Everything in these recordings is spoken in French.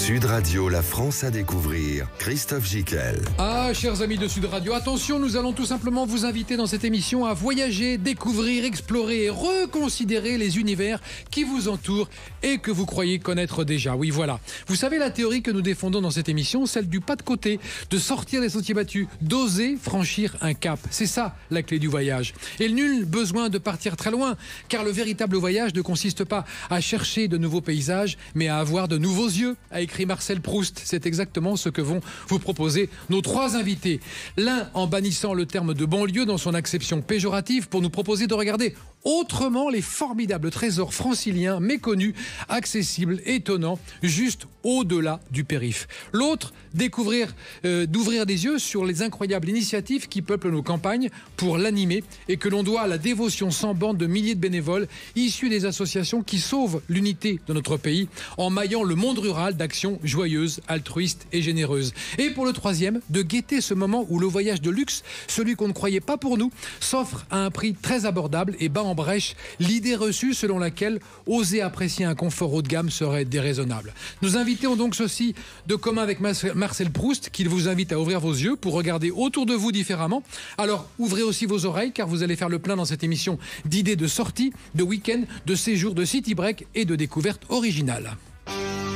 Sud Radio, la France à découvrir. Christophe Gicquel. Ah, chers amis de Sud Radio, attention, nous allons tout simplement vous inviter dans cette émission à voyager, découvrir, explorer et reconsidérer les univers qui vous entourent et que vous croyez connaître déjà. Oui, voilà. Vous savez la théorie que nous défendons dans cette émission, celle du pas de côté, de sortir des sentiers battus, d'oser franchir un cap. C'est ça la clé du voyage. Et nul besoin de partir très loin, car le véritable voyage ne consiste pas à chercher de nouveaux paysages, mais à avoir de nouveaux yeux, a écrit Marcel Proust. C'est exactement ce que vont vous proposer nos trois invités. L'un en bannissant le terme de banlieue dans son acception péjorative pour nous proposer de regarder autrement les formidables trésors franciliens méconnus, accessibles, étonnants, juste au-delà du périph'. L'autre, d'ouvrir des yeux sur les incroyables initiatives qui peuplent nos campagnes pour l'animer et que l'on doit à la dévotion sans borne de milliers de bénévoles issus des associations qui sauvent l'unité de notre pays en maillant le monde rural d'actions joyeuses, altruistes et généreuses. Et pour le troisième, de guetter ce moment où le voyage de luxe, celui qu'on ne croyait pas pour nous, s'offre à un prix très abordable et bat en brèche l'idée reçue selon laquelle oser apprécier un confort haut de gamme serait déraisonnable. Nos invités ont donc ceci de commun avec Marcel Proust, qu'il vous invite à ouvrir vos yeux pour regarder autour de vous différemment. Alors ouvrez aussi vos oreilles car vous allez faire le plein dans cette émission d'idées de sorties, de week-end, de séjours, de city break et de découvertes originales.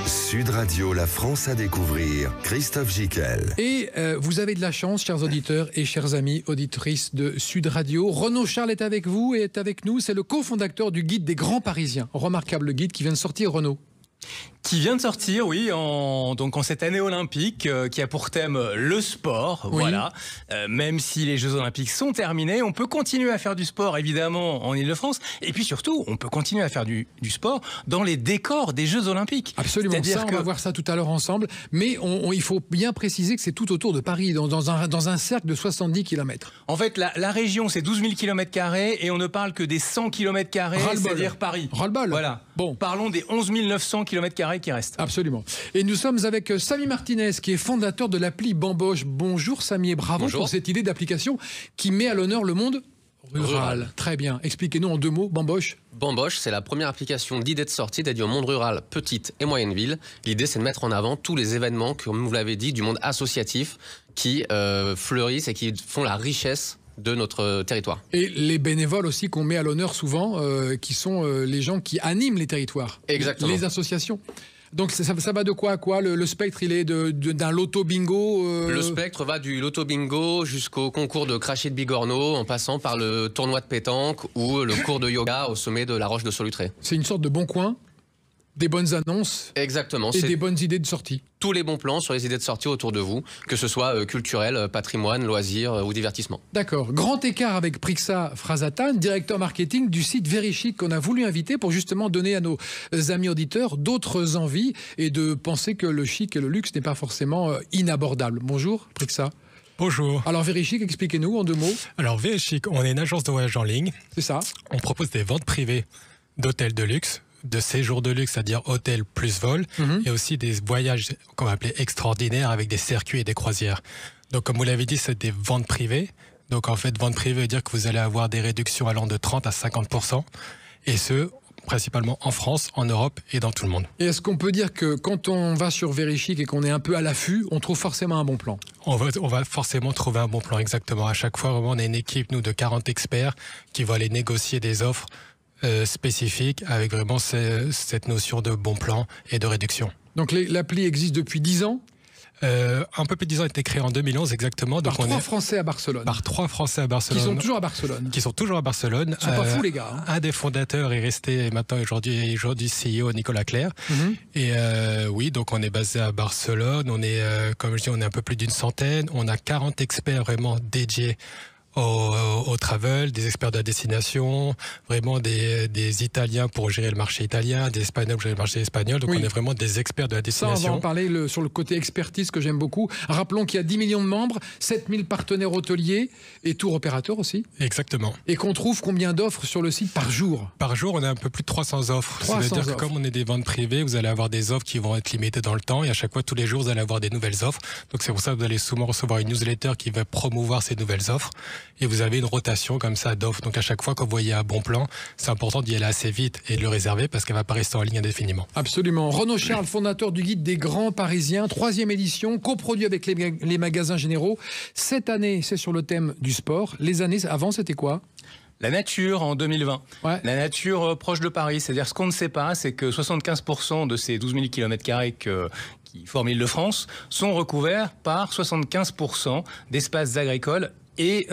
Sud Radio, la France à découvrir. Christophe Gicquel. Et vous avez de la chance, chers auditeurs et chers amis auditrices de Sud Radio. Renaud Charles est avec vous et est avec nous. C'est le cofondateur du guide des grands Parisiens. Remarquable guide qui vient de sortir, Renaud. Qui vient de sortir, oui, en cette année olympique qui a pour thème le sport. Oui. Voilà. Même si les Jeux olympiques sont terminés, on peut continuer à faire du sport, évidemment, en Ile-de-France. Et puis surtout, on peut continuer à faire du sport dans les décors des Jeux olympiques. Absolument. Ça, on va voir ça tout à l'heure ensemble. Mais il faut bien préciser que c'est tout autour de Paris, dans un cercle de 70 km. En fait, la région, c'est 12 000 km² et on ne parle que des 100 km², c'est-à-dire Paris. Ras-le-bol. Voilà. Bon. Parlons des 11 900 km² qui restent. Absolument. Et nous sommes avec Samy Martinez, qui est fondateur de l'appli Bamboche. Bonjour Samy et bravo pour cette idée d'application qui met à l'honneur le monde rural. Très bien. Expliquez-nous en deux mots, Bamboche. Bamboche, c'est la première application d'idées de sortie dédiée au monde rural, petite et moyenne ville. L'idée, c'est de mettre en avant tous les événements, comme vous l'avez dit, du monde associatif qui fleurissent et qui font la richesse de notre territoire. Et les bénévoles aussi qu'on met à l'honneur souvent, qui sont les gens qui animent les territoires. Exactement. Les associations. Donc ça va de quoi à quoi? Le spectre, il est d'un loto bingo Le spectre va du loto bingo jusqu'au concours de cracher de bigorneau, en passant par le tournoi de pétanque ou le cours de yoga au sommet de la roche de Solutré. C'est une sorte de bon coin, des bonnes annonces. Exactement. Et des bonnes idées de sortie. Tous les bons plans sur les idées de sortie autour de vous, que ce soit culturel, patrimoine, loisirs ou divertissement. D'accord. Grand écart avec Prixa Frasatan, directeur marketing du site Verichic qu'on a voulu inviter pour justement donner à nos amis auditeurs d'autres envies et de penser que le chic et le luxe n'est pas forcément inabordable. Bonjour Prixa. Bonjour. Alors Verichic, expliquez-nous en deux mots. Alors Verichic, on est une agence de voyage en ligne. C'est ça. On propose des ventes privées d'hôtels de luxe, de séjours de luxe, c'est-à-dire hôtel plus vol, et aussi des voyages qu'on va appeler extraordinaires avec des circuits et des croisières. Donc comme vous l'avez dit, c'est des ventes privées. Donc en fait, vente privée veut dire que vous allez avoir des réductions allant de 30 à 50%, et ce, principalement en France, en Europe et dans tout le monde. Et est-ce qu'on peut dire que quand on va sur Verichic et qu'on est un peu à l'affût, on trouve forcément un bon plan? On va forcément trouver un bon plan, exactement. À chaque fois, vraiment, on a une équipe, nous, de 40 experts qui vont aller négocier des offres spécifique avec vraiment cette notion de bon plan et de réduction. Donc l'appli existe depuis 10 ans? Un peu plus de 10 ans, a été créé en 2011 exactement. Donc par 3 Français à Barcelone. Par 3 Français à Barcelone. Qui sont toujours à Barcelone. Qui sont toujours à Barcelone. Ils sont pas fous les gars. Hein. Un des fondateurs est resté maintenant aujourd'hui CEO, Nicolas Clerc. Et oui, donc on est basé à Barcelone. On est, comme je dis, on est un peu plus d'une centaine. On a 40 experts vraiment dédiés au travel, des experts de la destination, vraiment des Italiens pour gérer le marché italien, des Espagnols pour gérer le marché espagnol. Donc on est vraiment des experts de la destination. Ça, on va en parler sur le côté expertise que j'aime beaucoup. Rappelons qu'il y a 10 millions de membres, 7000 partenaires hôteliers et tour opérateurs aussi. Exactement. Et qu'on trouve combien d'offres sur le site par jour? Par jour, on a un peu plus de 300 offres. 300 Ça veut dire offres. que comme on est des ventes privées, vous allez avoir des offres qui vont être limitées dans le temps et à chaque fois, tous les jours, vous allez avoir des nouvelles offres. Donc c'est pour ça que vous allez souvent recevoir une newsletter qui va promouvoir ces nouvelles offres. et vous avez une rotation comme ça d'offres. Donc à chaque fois que vous voyez un bon plan, c'est important d'y aller assez vite et de le réserver parce qu'elle ne va pas rester en ligne indéfiniment. Absolument. Renaud Charles, fondateur du Guide des Grands Parisiens, 3e édition, coproduit avec les magasins généraux. Cette année, c'est sur le thème du sport. Les années avant, c'était quoi ? La nature en 2020. Ouais. La nature proche de Paris. C'est-à-dire, ce qu'on ne sait pas, c'est que 75% de ces 12 000 km² qui forment l'Île-de-France sont recouverts par 75% d'espaces agricoles et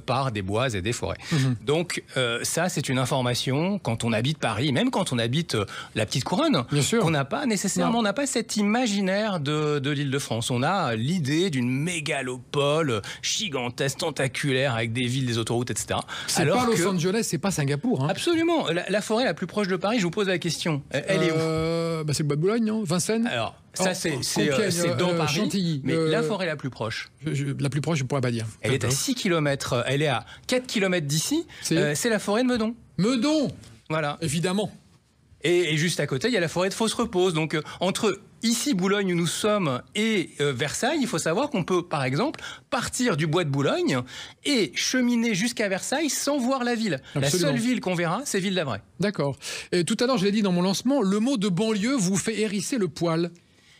par des bois et des forêts. Donc ça, c'est une information quand on habite Paris, même quand on habite la petite couronne, qu'on n'a pas nécessairement, on n'a pas cet imaginaire de l'Île-de-France. On a l'idée d'une mégalopole gigantesque, tentaculaire, avec des villes, des autoroutes, etc. C'est pas Los Angeles, c'est pas Singapour. Hein. Absolument. La forêt la plus proche de Paris, je vous pose la question, elle est où ? C'est le Bois de Boulogne, non ? Vincennes ? Alors, ça, c'est dans Paris, Chantilly, mais la forêt la plus proche. La plus proche, je ne pourrais pas dire. Elle est à 6 km, elle est à 4 km d'ici, c'est la forêt de Meudon. Meudon ! Voilà. Évidemment. Et juste à côté, il y a la forêt de Fos-Repose. Donc, entre ici, Boulogne, où nous sommes, et Versailles, il faut savoir qu'on peut, par exemple, partir du bois de Boulogne et cheminer jusqu'à Versailles sans voir la ville. Absolument. La seule ville qu'on verra, c'est Ville-d'Avray. D'accord. Et tout à l'heure, je l'ai dit dans mon lancement, le mot de banlieue vous fait hérisser le poil.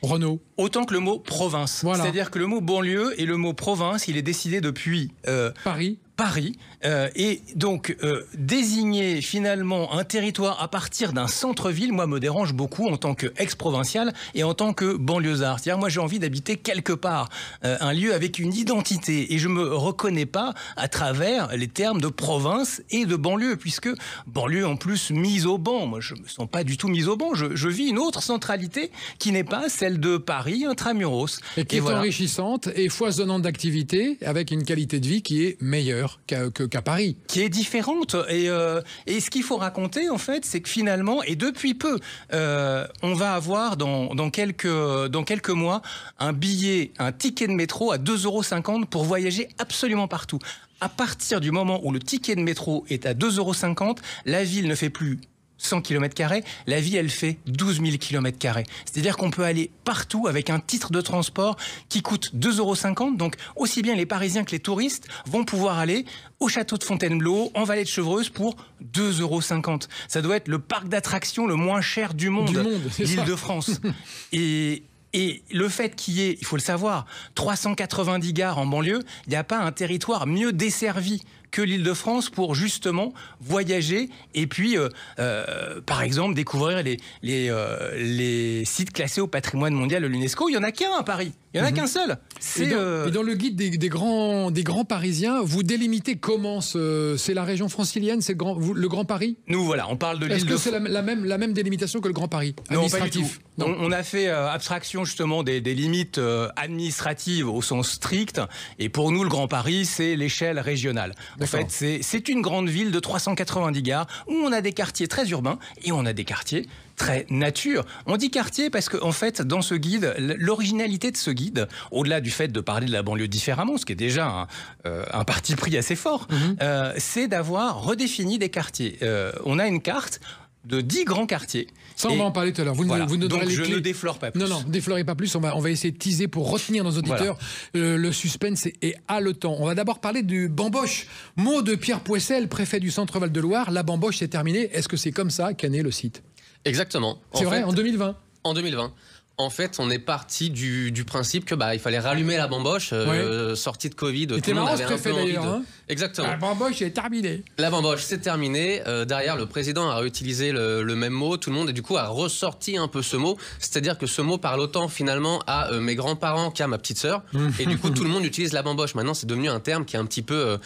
Renaud. Autant que le mot province. Voilà. C'est-à-dire que le mot banlieue et le mot province, il est décidé depuis Paris. Et donc, désigner finalement un territoire à partir d'un centre-ville, moi, me dérange beaucoup en tant qu'ex-provincial et en tant que banlieusard. C'est-à-dire, moi, j'ai envie d'habiter quelque part, un lieu avec une identité. Et je me reconnais pas à travers les termes de province et de banlieue, puisque banlieue, en plus, mise au banc. Moi, je me sens pas du tout mise au banc. Je vis une autre centralité qui n'est pas celle de Paris, intramuros. Et qui est enrichissante et foisonnante d'activités, avec une qualité de vie qui est meilleure qu'à Paris. Qui est différente. Et ce qu'il faut raconter, en fait, c'est que finalement, et depuis peu, on va avoir dans quelques mois un ticket de métro à 2,50 € pour voyager absolument partout. À partir du moment où le ticket de métro est à 2,50 €, la ville ne fait plus 100 km², la vie, elle fait 12 000 km². C'est-à-dire qu'on peut aller partout avec un titre de transport qui coûte 2,50 €. Donc, aussi bien les Parisiens que les touristes vont pouvoir aller au château de Fontainebleau, en Vallée de Chevreuse, pour 2,50 €. Ça doit être le parc d'attractions le moins cher du monde l'Île-de-France. Et le fait qu'il y ait, il faut le savoir, 390 gares en banlieue, il n'y a pas un territoire mieux desservi que l'Île-de-France pour justement voyager et puis, par exemple, découvrir les sites classés au patrimoine mondial de l'UNESCO. Il n'y en a qu'un à Paris. Il n'y en a qu'un seul. Et dans le guide des grands Parisiens, vous délimitez comment c'est la région francilienne, c'est le Grand Paris ? Nous, voilà, on parle de l'Île-de-France. Est-ce que c'est la même délimitation que le Grand Paris administratif ? Non, pas du tout. On a fait abstraction justement des limites administratives au sens strict. Et pour nous, le Grand Paris, c'est l'échelle régionale. En fait, c'est une grande ville de 390 gares où on a des quartiers très urbains et on a des quartiers très nature. On dit quartier parce qu'en fait, dans ce guide, l'originalité de ce guide, au-delà du fait de parler de la banlieue différemment, ce qui est déjà un parti pris assez fort, c'est d'avoir redéfini des quartiers. On a une carte de 10 grands quartiers. Ça, on va en parler tout à l'heure. Vous nous donnerez les clés. Je ne déflore pas plus. Non, déflorez pas plus. On va essayer de teaser pour retenir nos auditeurs. Voilà. Le suspense est haletant. On va d'abord parler du bamboche. Mot de Pierre Poissel, préfet du Centre Val-de-Loire. La bamboche, c'est terminé. Est-ce que c'est comme ça qu'est né le site ? Exactement. C'est vrai, en 2020 ? En 2020. En fait, on est parti du principe que il fallait rallumer la bamboche, sortie de Covid. C'était marrant ce préfet d'ailleurs. Hein. Exactement. La bamboche est terminée. La bamboche, c'est terminé. Derrière, le président a réutilisé le même mot. Tout le monde, et du coup, a ressorti un peu ce mot. C'est-à-dire que ce mot parle autant finalement à mes grands-parents qu'à ma petite sœur. Et du coup, tout le monde utilise la bamboche. Maintenant, c'est devenu un terme qui est un petit peu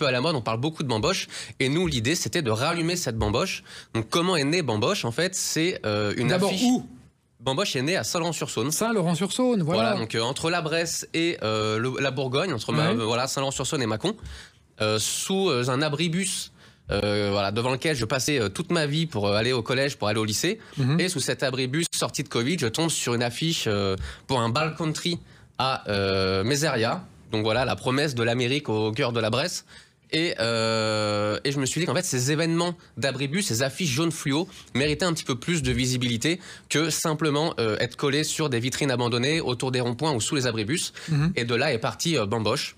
à la mode. On parle beaucoup de bamboche. Et nous, l'idée, c'était de rallumer cette bamboche. Donc, comment est née bamboche ? En fait, c'est une D'abord, affiche. Où ? Bamboche est né à Saint-Laurent-sur-Saône. Saint-Laurent-sur-Saône, voilà. Donc entre la Bresse et la Bourgogne, entre Saint-Laurent-sur-Saône et Mâcon, sous un abribus devant lequel je passais toute ma vie pour aller au collège, pour aller au lycée. Et sous cet abribus, sorti de Covid, je tombe sur une affiche pour un bal country à Mézeria. Donc voilà, la promesse de l'Amérique au cœur de la Bresse. Et je me suis dit qu'en fait, ces événements d'abribus, ces affiches jaunes fluo, méritaient un petit peu plus de visibilité que simplement être collés sur des vitrines abandonnées autour des ronds-points ou sous les abribus. Et de là est parti Bamboche.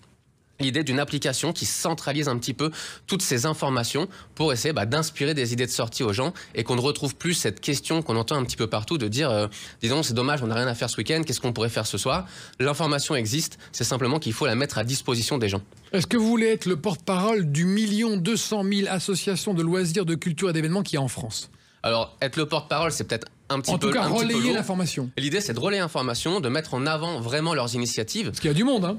l'idée d'une application qui centralise un petit peu toutes ces informations pour essayer d'inspirer des idées de sortie aux gens et qu'on ne retrouve plus cette question qu'on entend un petit peu partout de dire disons c'est dommage, on n'a rien à faire ce week-end, qu'est-ce qu'on pourrait faire ce soir? L'information existe, c'est simplement qu'il faut la mettre à disposition des gens. Est-ce que vous voulez être le porte-parole du 1 200 000 associations de loisirs, de culture et d'événements qu'il y a en France? Alors, être le porte-parole, c'est peut-être un petit peu... En tout cas, relayer relayer l'information. L'idée, c'est de relayer l'information, de mettre en avant vraiment leurs initiatives. Parce qu'il y a du monde, hein.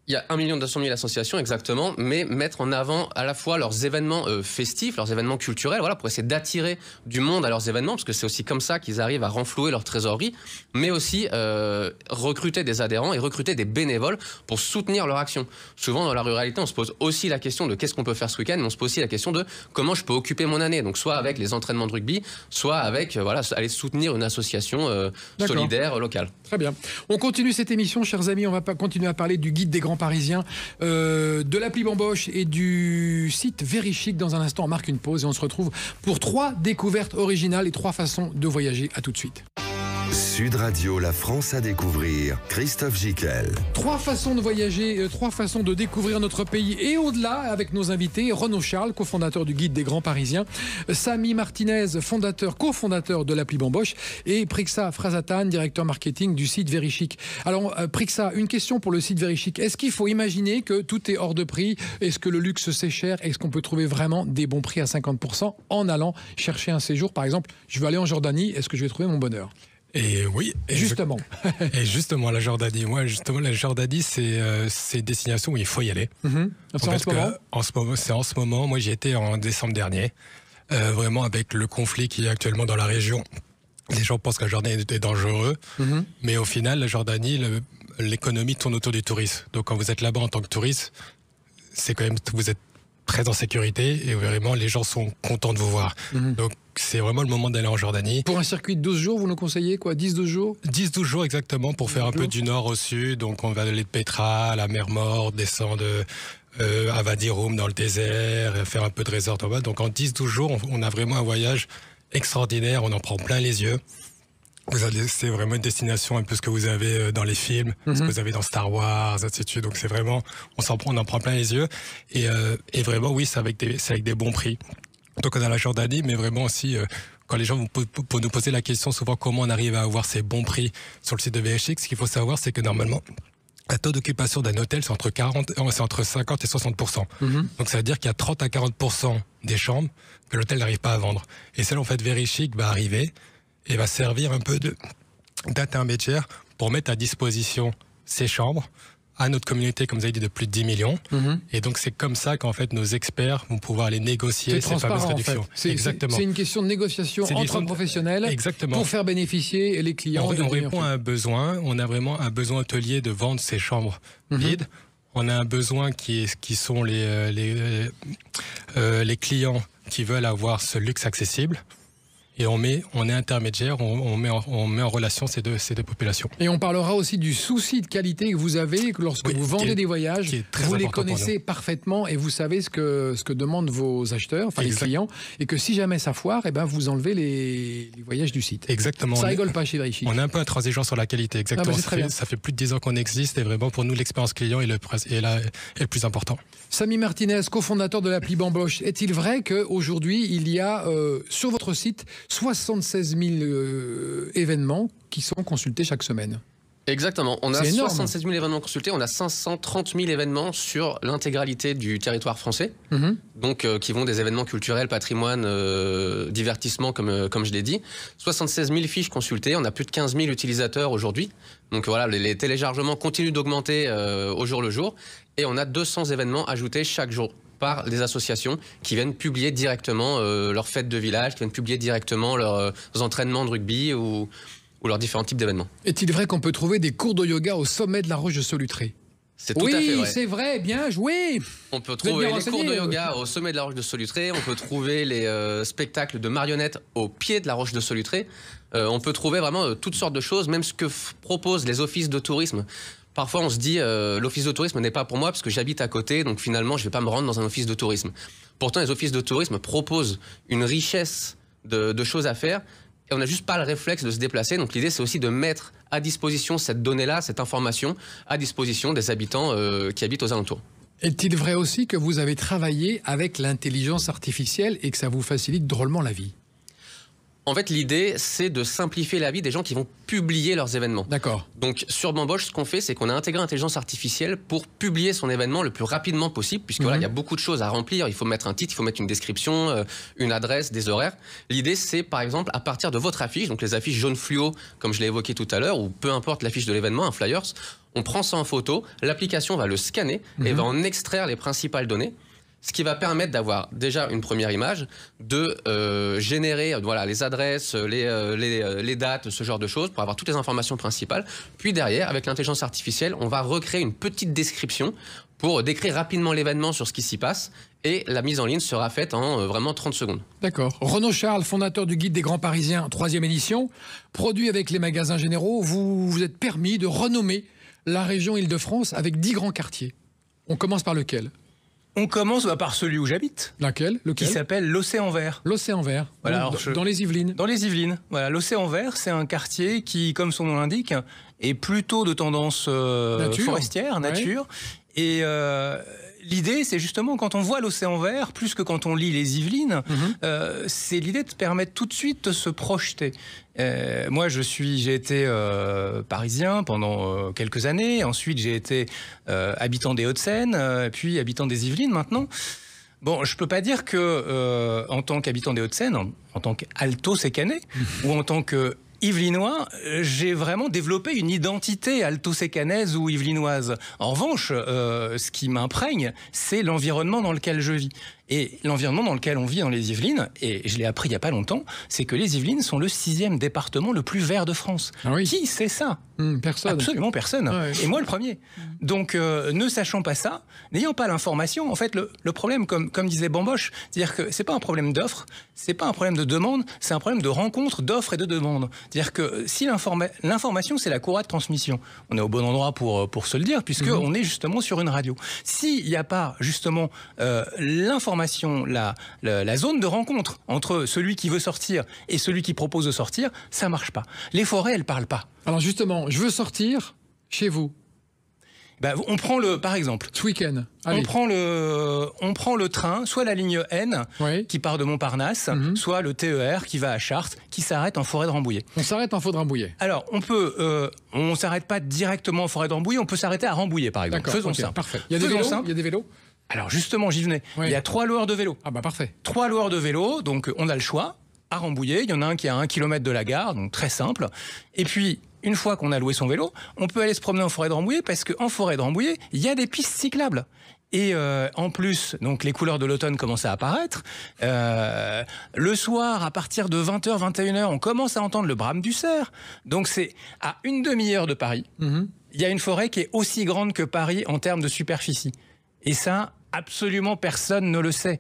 Il y a 1 200 000 associations, exactement, mais mettre en avant à la fois leurs événements festifs, leurs événements culturels, voilà, pour essayer d'attirer du monde à leurs événements, parce que c'est aussi comme ça qu'ils arrivent à renflouer leur trésorerie, mais aussi recruter des adhérents et recruter des bénévoles pour soutenir leur action. Souvent, dans la ruralité, on se pose aussi la question de qu'est-ce qu'on peut faire ce week-end, mais on se pose aussi la question de comment je peux occuper mon année. Donc, soit avec les entraînements de rugby, soit avec aller soutenir une association solidaire locale. Très bien. On continue cette émission, chers amis. On va continuer à parler du guide des grands Parisiens, de l'appli Bamboche et du site Verichic. Dans un instant, on marque une pause et on se retrouve pour 3 découvertes originales et 3 façons de voyager. À tout de suite. Sud Radio, la France à découvrir. Christophe Gicquel. 3 façons de voyager, 3 façons de découvrir notre pays et au-delà avec nos invités. Renaud Charles, cofondateur du Guide des Grands Parisiens. Samy Martinez, cofondateur de l'appli Bamboche. Et Prixa Frazatan, directeur marketing du site Verichic. Alors, Prixa, une question pour le site Verichic. Est-ce qu'il faut imaginer que tout est hors de prix? Est-ce que le luxe c'est cher? Est-ce qu'on peut trouver vraiment des bons prix à 50% en allant chercher un séjour? Par exemple, je veux aller en Jordanie. Est-ce que je vais trouver mon bonheur? Et oui, justement. Et justement, la Jordanie. Moi, justement, la Jordanie, c'est une destination où il faut y aller. En ce moment, moi, j'y étais en décembre dernier. Vraiment, avec le conflit qui est actuellement dans la région, les gens pensent que la Jordanie est dangereux. Mais au final, la Jordanie, l'économie tourne autour du tourisme. Donc, quand vous êtes là-bas en tant que touriste, c'est quand même, vous êtes très en sécurité et vraiment, les gens sont contents de vous voir. Donc, c'est vraiment le moment d'aller en Jordanie. Pour un circuit de 12 jours, vous nous conseillez quoi? 10-12 jours? 10-12 jours exactement, pour faire un peu du nord au sud. Donc on va aller de Petra à la mer Morte, descendre à Wadi Rum dans le désert, faire un peu de resort en bas. Donc en 10-12 jours, on a vraiment un voyage extraordinaire, on en prend plein les yeux. C'est vraiment une destination un peu ce que vous avez dans les films, ce que vous avez dans Star Wars, ainsi de suite. Donc c'est vraiment, on en prend plein les yeux. Et vraiment, oui, c'est avec des bons prix. Donc on a la Jordanie, mais vraiment aussi, quand les gens vont nous poser la question souvent comment on arrive à avoir ces bons prix sur le site de Verichic, ce qu'il faut savoir, c'est que normalement, le taux d'occupation d'un hôtel, c'est entre 50 et 60%. Donc ça veut dire qu'il y a 30 à 40% des chambres que l'hôtel n'arrive pas à vendre. Et celle, en fait, Verichic va arriver et va servir un peu d'intermédiaire pour mettre à disposition ces chambres à notre communauté, comme vous avez dit, de plus de 10 millions. Et donc, c'est comme ça qu'en fait, nos experts vont pouvoir aller négocier ces fameuses réductions. Exactement. C'est une question de négociation entre professionnels pour faire bénéficier les clients. On répond à un besoin. On a vraiment un besoin hôtelier de vendre ces chambres vides. On a un besoin qui sont les clients qui veulent avoir ce luxe accessible. Et on est intermédiaire, on met en relation ces deux populations. Et on parlera aussi du souci de qualité que vous avez lorsque vous vendez des voyages. Vous les connaissez parfaitement et vous savez ce que demandent vos acheteurs, enfin les clients, et que si jamais ça foire, eh ben vous enlevez les voyages du site. Exactement. Ça rigole pas chez Verichic. On est un peu intransigeant sur la qualité, exactement. Ça fait plus de 10 ans qu'on existe et vraiment pour nous l'expérience client est le plus important. Samy Martinez, cofondateur de l'appli Bamboche, est-il vrai qu'aujourd'hui il y a sur votre site 76 000 événements qui sont consultés chaque semaine? Exactement. On a 76 000 événements consultés. On a 530 000 événements sur l'intégralité du territoire français. Donc, qui vont des événements culturels, patrimoine, divertissement, comme je l'ai dit. 76 000 fiches consultées. On a plus de 15 000 utilisateurs aujourd'hui. Donc voilà, les téléchargements continuent d'augmenter au jour le jour. Et on a 200 événements ajoutés chaque jour par des associations qui viennent publier directement leurs fêtes de village, qui viennent publier directement leurs entraînements de rugby ou leurs différents types d'événements. Est-il vrai qu'on peut trouver des cours de yoga au sommet de la Roche de Solutré? C'est tout à fait vrai. Oui, c'est vrai, bien joué. On peut trouver les cours de yoga au sommet de la Roche de Solutré, on peut trouver les spectacles de marionnettes au pied de la Roche de Solutré, on peut trouver vraiment toutes sortes de choses, même ce que proposent les offices de tourisme. Parfois, on se dit, l'office de tourisme n'est pas pour moi parce que j'habite à côté, donc finalement, je ne vais pas me rendre dans un office de tourisme. Pourtant, les offices de tourisme proposent une richesse de choses à faire et on n'a juste pas le réflexe de se déplacer. Donc l'idée, c'est aussi de mettre à disposition cette donnée-là, cette information, à disposition des habitants qui habitent aux alentours. Est-il vrai aussi que vous avez travaillé avec l'intelligence artificielle et que ça vous facilite drôlement la vie? En fait, l'idée, c'est de simplifier la vie des gens qui vont publier leurs événements. D'accord. Donc, sur Bamboche, ce qu'on fait, c'est qu'on a intégré l'intelligence artificielle pour publier son événement le plus rapidement possible, puisque voilà, il y a beaucoup de choses à remplir. Il faut mettre un titre, il faut mettre une description, une adresse, des horaires. L'idée, c'est, par exemple, à partir de votre affiche, donc les affiches jaune fluo, comme je l'ai évoqué tout à l'heure, ou peu importe l'affiche de l'événement, un flyers, on prend ça en photo, l'application va le scanner et va en extraire les principales données. Ce qui va permettre d'avoir déjà une première image, de générer voilà, les adresses, les dates, ce genre de choses, pour avoir toutes les informations principales. Puis derrière, avec l'intelligence artificielle, on va recréer une petite description pour décrire rapidement l'événement sur ce qui s'y passe. Et la mise en ligne sera faite en vraiment 30 secondes. D'accord. Renaud Charles, fondateur du Guide des Grands Parisiens, 3e édition. Produit avec les magasins généraux, vous vous êtes permis de renommer la région Île-de-France avec 10 grands quartiers. On commence par lequel ? On commence par celui où j'habite. Lequel ? Qui s'appelle l'Océan Vert. L'Océan Vert, voilà, dans les Yvelines. Dans les Yvelines. Voilà, l'Océan Vert, c'est un quartier qui, comme son nom l'indique, est plutôt de tendance forestière, nature. Ouais. Et l'idée, c'est justement, quand on voit l'Océan Vert, plus que quand on lit les Yvelines, c'est l'idée de permettre tout de suite de se projeter. Moi, j'ai été parisien pendant quelques années. Ensuite, j'ai été habitant des Hauts-de-Seine, puis habitant des Yvelines maintenant. Bon, je peux pas dire que, en tant qu'habitant des Hauts-de-Seine, en tant qu'alto-sécanais, ou en tant que Yvelinois, j'ai vraiment développé une identité alto-sécanaise ou yvelinoise. En revanche, ce qui m'imprègne, c'est l'environnement dans lequel je vis. Et l'environnement dans lequel on vit dans les Yvelines, et je l'ai appris il n'y a pas longtemps, c'est que les Yvelines sont le 6e département le plus vert de France. Ah oui. Qui sait ça ? Personne. Absolument personne. Ouais. Et moi le premier. Donc ne sachant pas ça, n'ayant pas l'information, en fait le problème, comme disait Bamboche, c'est-à-dire que c'est pas un problème d'offre, c'est pas un problème de demande, c'est un problème de rencontre d'offres et de demande. C'est-à-dire que si l'information c'est la courroie de transmission, on est au bon endroit pour se le dire, puisque on est justement sur une radio. S'il n'y a pas justement l'information, la zone de rencontre entre celui qui veut sortir et celui qui propose de sortir, ça marche pas. Les forêts, elles parlent pas. Alors justement, je veux sortir chez vous. On prend par exemple, ce week-end, on prend le train, soit la ligne N qui part de Montparnasse, soit le TER qui va à Chartres, qui s'arrête en forêt de Rambouillet. On s'arrête en forêt de Rambouillet. Alors on s'arrête pas directement en forêt de Rambouillet, on peut s'arrêter à Rambouillet par exemple. Faisons ça. Parfait. Il y a des vélos. Alors justement, j'y venais. Il y a 3 loueurs de vélos. Ah bah parfait. 3 loueurs de vélos, donc on a le choix. À Rambouillet, il y en a un qui est à 1 km de la gare, donc très simple. Et puis, une fois qu'on a loué son vélo, on peut aller se promener en forêt de Rambouillet, parce qu'en forêt de Rambouillet, il y a des pistes cyclables. Et en plus, donc les couleurs de l'automne commencent à apparaître. Le soir, à partir de 20h, 21h, on commence à entendre le brame du cerf. Donc c'est à une demi-heure de Paris. Il y a une forêt qui est aussi grande que Paris en termes de superficie. Et ça, absolument personne ne le sait.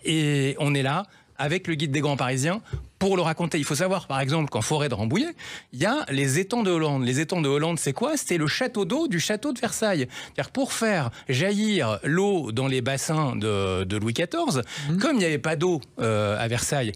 Et on est là, avec le Guide des Grands Parisiens, pour le raconter. Il faut savoir, par exemple, qu'en forêt de Rambouillet, il y a les étangs de Hollande. Les étangs de Hollande, c'est quoi ? C'était le château d'eau du château de Versailles. C'est-à-dire, pour faire jaillir l'eau dans les bassins de Louis XIV, comme il n'y avait pas d'eau à Versailles,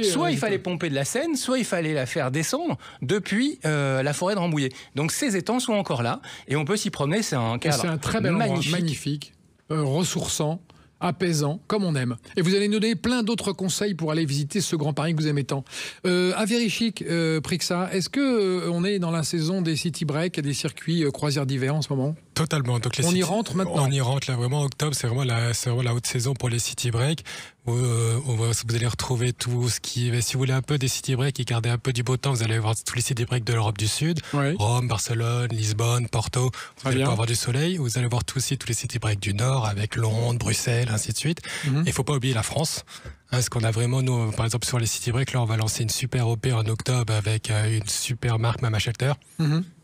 soit il fallait pomper de la Seine, soit il fallait la faire descendre depuis la forêt de Rambouillet. Donc ces étangs sont encore là, et on peut s'y promener. C'est un cadre c'est un très bel endroit, magnifique, ressourçant, apaisant, comme on aime. Et vous allez nous donner plein d'autres conseils pour aller visiter ce Grand Paris que vous aimez tant. À Vérichic, Prixa, est-ce que on est dans la saison des city breaks et des circuits croisières d'hiver en ce moment ? Totalement. Donc on y rentre maintenant. On y rentre là, vraiment. Octobre, c'est vraiment la haute saison pour les city breaks. Vous allez retrouver tout ce qui... Si vous voulez un peu des city breaks et garder un peu du beau temps, vous allez voir tous les city breaks de l'Europe du Sud. Rome, Barcelone, Lisbonne, Porto. Vous allez avoir du soleil. Vous allez voir aussi tous les city breaks du Nord avec Londres, Bruxelles, ainsi de suite. Et il ne faut pas oublier la France. Parce qu'on a vraiment, nous, par exemple, sur les city breaks, là, on va lancer une super OP en octobre avec une super marque Mama Shelter.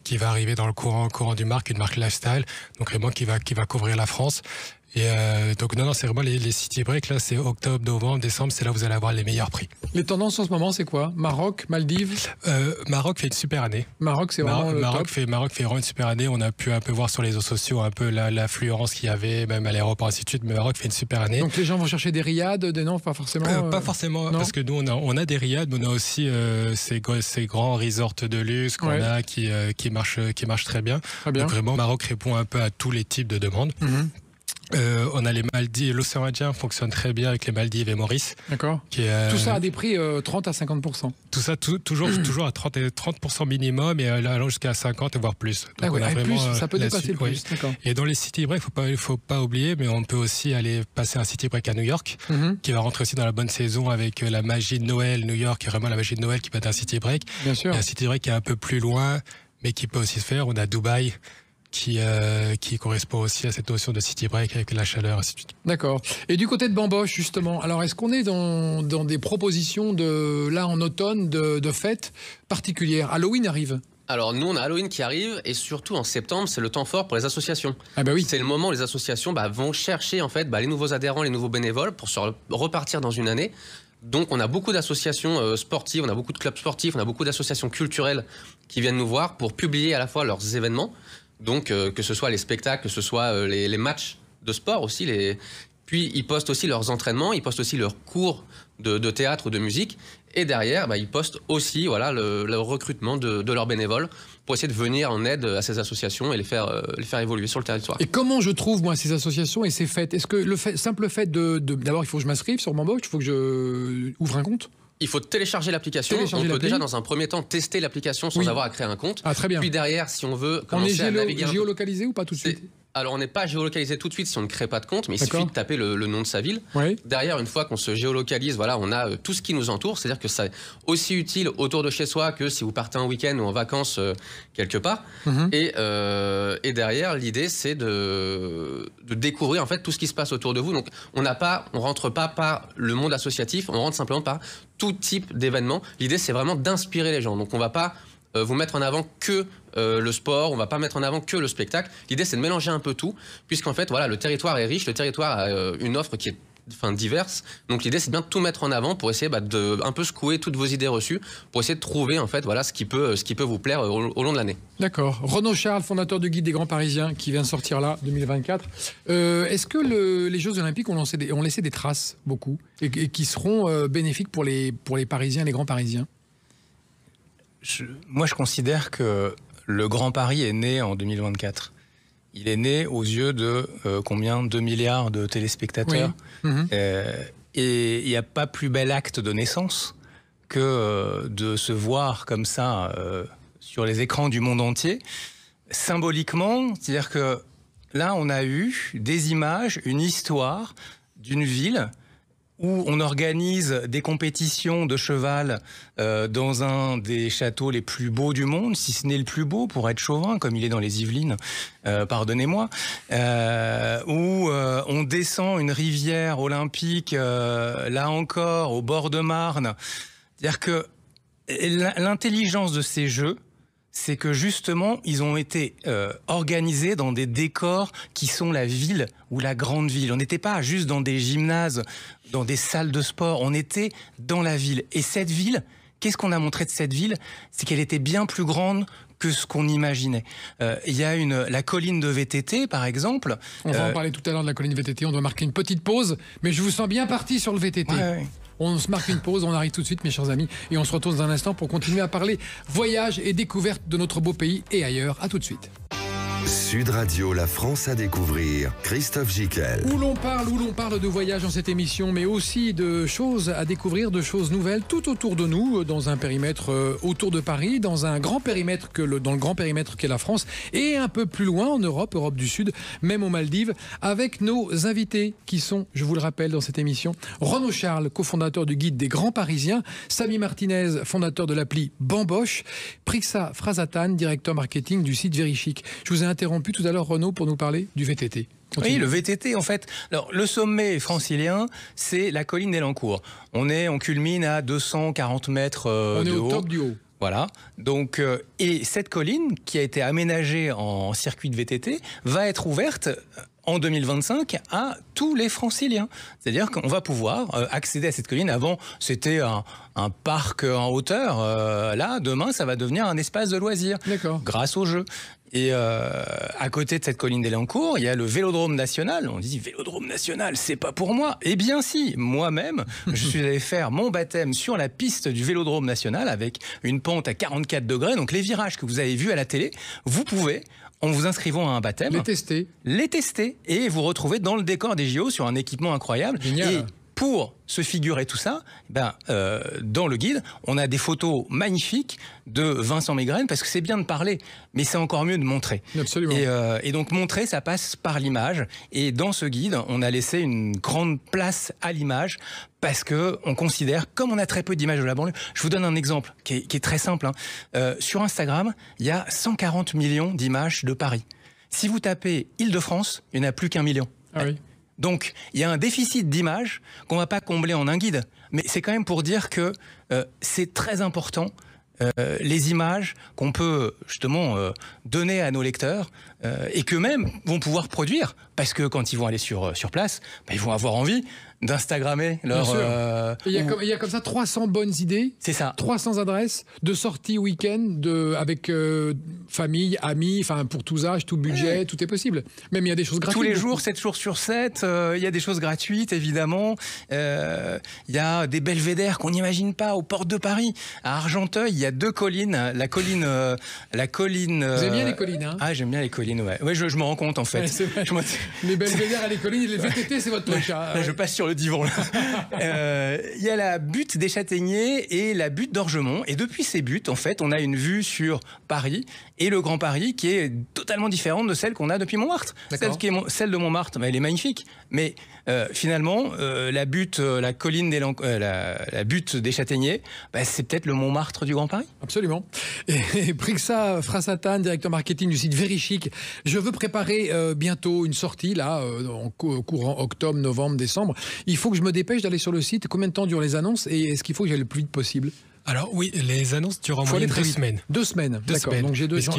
Qui va arriver dans le courant du marque, une marque lifestyle, donc vraiment qui va couvrir la France. Et donc non, c'est vraiment les city breaks, là, c'est octobre, novembre, décembre, c'est là où vous allez avoir les meilleurs prix. Les tendances en ce moment, c'est quoi? Maroc, Maldives? Maroc fait une super année. Maroc, c'est vraiment Maroc fait vraiment une super année. On a pu un peu voir sur les réseaux sociaux un peu l'affluence qu'il y avait, même à l'aéroport, ainsi de suite. Mais Maroc fait une super année. Donc les gens vont chercher des riads, des noms, pas forcément. Pas forcément, non, parce que nous on a des riads, mais on a aussi ces grands resorts de luxe qu'on a qui marchent très bien. Très bien. Donc vraiment, Maroc répond un peu à tous les types de demandes. On a les Maldives, l'océan Indien fonctionne très bien avec les Maldives et Maurice. D'accord. Tout ça à des prix 30 à 50%. Tout ça toujours à 30% minimum et allant jusqu'à 50 voire plus. Donc on a vraiment, plus, ça peut dépasser le plus. Oui. Et dans les city breaks, il faut pas oublier, mais on peut aussi aller passer un city break à New York, qui va rentrer aussi dans la bonne saison avec la magie de Noël. New York est vraiment la magie de Noël qui peut être un city break. Bien sûr. Et un city break qui est un peu plus loin, mais qui peut aussi se faire. On a Dubaï, qui correspond aussi à cette notion de city break avec la chaleur, ainsi de suite. D'accord. Et du côté de Bamboche, justement, alors est-ce qu'on est dans des propositions là en automne de fêtes particulières? Halloween arrive. Alors nous on a Halloween qui arrive et surtout en septembre c'est le temps fort pour les associations. Ah bah oui. C'est le moment où les associations vont chercher en fait les nouveaux adhérents, les nouveaux bénévoles pour se repartir dans une année. Donc on a beaucoup d'associations sportives, on a beaucoup de clubs sportifs, on a beaucoup d'associations culturelles qui viennent nous voir pour publier à la fois leurs événements. Donc que ce soit les spectacles, que ce soit les matchs de sport aussi. Puis ils postent aussi leurs entraînements, ils postent aussi leurs cours de théâtre ou de musique. Et derrière, ils postent aussi le recrutement de leurs bénévoles pour essayer de venir en aide à ces associations et les faire évoluer sur le territoire. Et comment je trouve, moi, ces associations et ces fêtes? Est-ce que le simple fait d'abord, il faut que je m'inscrive sur Bamboche, il faut que je ouvre un compte? Il faut télécharger l'application. On peut déjà, dans un premier temps, tester l'application sans avoir à créer un compte. Ah, très bien. Puis derrière, si on veut commencer à naviguer... On est géolocalisé ou pas tout de suite? Alors, on n'est pas géolocalisé tout de suite si on ne crée pas de compte, mais il suffit de taper le nom de sa ville. Oui. Derrière, une fois qu'on se géolocalise, on a tout ce qui nous entoure. C'est-à-dire que c'est aussi utile autour de chez soi que si vous partez en week-end ou en vacances quelque part. Et derrière, l'idée, c'est de découvrir en fait tout ce qui se passe autour de vous. Donc, on rentre pas par le monde associatif, on rentre simplement par tout type d'événements. L'idée, c'est vraiment d'inspirer les gens. Donc, on va pas vous mettre en avant que le sport, on va pas mettre en avant que le spectacle. L'idée, c'est de mélanger un peu tout, puisqu'en fait, le territoire est riche, le territoire a une offre qui est diverse. Donc l'idée, c'est bien de tout mettre en avant pour essayer de un peu secouer toutes vos idées reçues, pour essayer de trouver en fait ce qui peut vous plaire au long de l'année. D'accord. Renaud Charles, fondateur du Guide des Grands Parisiens, qui vient de sortir là, 2024. Est-ce que les Jeux Olympiques ont laissé des traces, beaucoup, et qui seront bénéfiques pour les Parisiens, les Grands Parisiens? Moi, je considère que le Grand Paris est né en 2024. Il est né aux yeux de 2 milliards de téléspectateurs. Oui. Et il n'y a pas plus bel acte de naissance que de se voir comme ça sur les écrans du monde entier. Symboliquement, c'est-à-dire que là, on a eu des images, une histoire d'une ville où on organise des compétitions de cheval dans un des châteaux les plus beaux du monde, si ce n'est le plus beau, pour être chauvin, comme il est dans les Yvelines, pardonnez-moi, où on descend une rivière olympique, là encore, au bord de Marne. C'est-à-dire que l'intelligence de ces jeux, c'est que justement, ils ont été organisés dans des décors qui sont la ville ou la grande ville. On n'était pas juste dans des gymnases, dans des salles de sport, on était dans la ville. Et cette ville, qu'est-ce qu'on a montré de cette ville? C'est qu'elle était bien plus grande que ce qu'on imaginait. Il y a la colline de VTT, par exemple. On va en parler tout à l'heure de la colline VTT, on doit marquer une petite pause, mais je vous sens bien parti sur le VTT. Ouais. On se marque une pause, on arrive tout de suite, mes chers amis, et on se retrouve dans un instant pour continuer à parler voyage et découverte de notre beau pays et ailleurs. À tout de suite. Sud Radio, la France à découvrir. Christophe Gickel. Où l'on parle de voyage dans cette émission, mais aussi de choses à découvrir, de choses nouvelles tout autour de nous, dans un périmètre autour de Paris, dans un grand périmètre dans le grand périmètre qu'est la France, et un peu plus loin en Europe du Sud, même aux Maldives, avec nos invités qui sont, je vous le rappelle dans cette émission, Renaud Charles, cofondateur du Guide des Grands Parisiens, Samy Martinez, fondateur de l'appli Bamboche, Prixa Frazatan, directeur marketing du site Verichic. Je vous ai interrompu tout à l'heure, Renaud, pour nous parler du VTT. Oui, le VTT, en fait. Alors, le sommet francilien, c'est la colline d'Elancourt. On culmine à 240 mètres de haut. On est au top du haut. Voilà. Donc, et cette colline, qui a été aménagée en circuit de VTT, va être ouverte en 2025 à tous les Franciliens. C'est-à-dire qu'on va pouvoir accéder à cette colline. Avant, c'était un parc en hauteur. Là, demain, ça va devenir un espace de loisirs grâce au jeu. Et à côté de cette colline d'Elancourt, il y a le Vélodrome National. On dit Vélodrome National, c'est pas pour moi. Eh bien si, moi-même, je suis allé faire mon baptême sur la piste du Vélodrome National avec une pente à 44 degrés. Donc les virages que vous avez vus à la télé, vous pouvez, en vous inscrivant à un baptême, les tester et vous retrouver dans le décor des JO sur un équipement incroyable. Génial. Et pour se figurer tout ça, dans le guide, on a des photos magnifiques de Vincent Mégren, parce que c'est bien de parler, mais c'est encore mieux de montrer. Absolument. Et donc montrer, ça passe par l'image. Et dans ce guide, on a laissé une grande place à l'image, parce qu'on considère, comme on a très peu d'images de la banlieue, je vous donne un exemple qui est très simple. Sur Instagram, il y a 140 millions d'images de Paris. Si vous tapez Île-de-France, il n'y en a plus qu'1 million. Ah oui. Donc, il y a un déficit d'images qu'on ne va pas combler en un guide. Mais c'est quand même pour dire que c'est très important, les images qu'on peut justement donner à nos lecteurs et qu'eux-mêmes vont pouvoir produire. Parce que quand ils vont aller sur place, ils vont avoir envie d'Instagrammer leur... Il y a comme ça 300 bonnes idées. C'est ça. 300 adresses de sorties week-end avec famille, amis, enfin pour tous âges, tout budget, tout est possible. Même il y a des choses gratuites. Tous les jours, 7 jours sur 7, il y a des choses gratuites, évidemment. Il y a des belvédères qu'on n'imagine pas aux portes de Paris. À Argenteuil, il y a 2 collines. La colline... Vous aimez bien les collines, hein? Ah, j'aime bien les collines, ouais. Ouais, je me rends compte, en fait. Ouais, les belvédères et les collines, les VTT, c'est votre truc. Là, je passe sur le divan, là. Il y a la butte des Châtaigniers et la butte d'Orgemont. Et depuis ces buttes, en fait, on a une vue sur Paris et le Grand Paris qui est totalement différente de celle qu'on a depuis Montmartre. Celle de Montmartre, elle est magnifique. Mais finalement, la butte, la colline la butte des Châtaigniers, c'est peut-être le Montmartre du Grand Paris. Absolument. Et Prixa Frasatan, directeur marketing du site Verichic, je veux préparer bientôt une sortie, là, en courant octobre, novembre, décembre. Il faut que je me dépêche d'aller sur le site. Combien de temps durent les annonces et est-ce qu'il faut que j'aille le plus vite possible? Alors oui, les annonces durent en moyenne 2 semaines. 2 semaines, d'accord. Donc j'ai 2 semaines.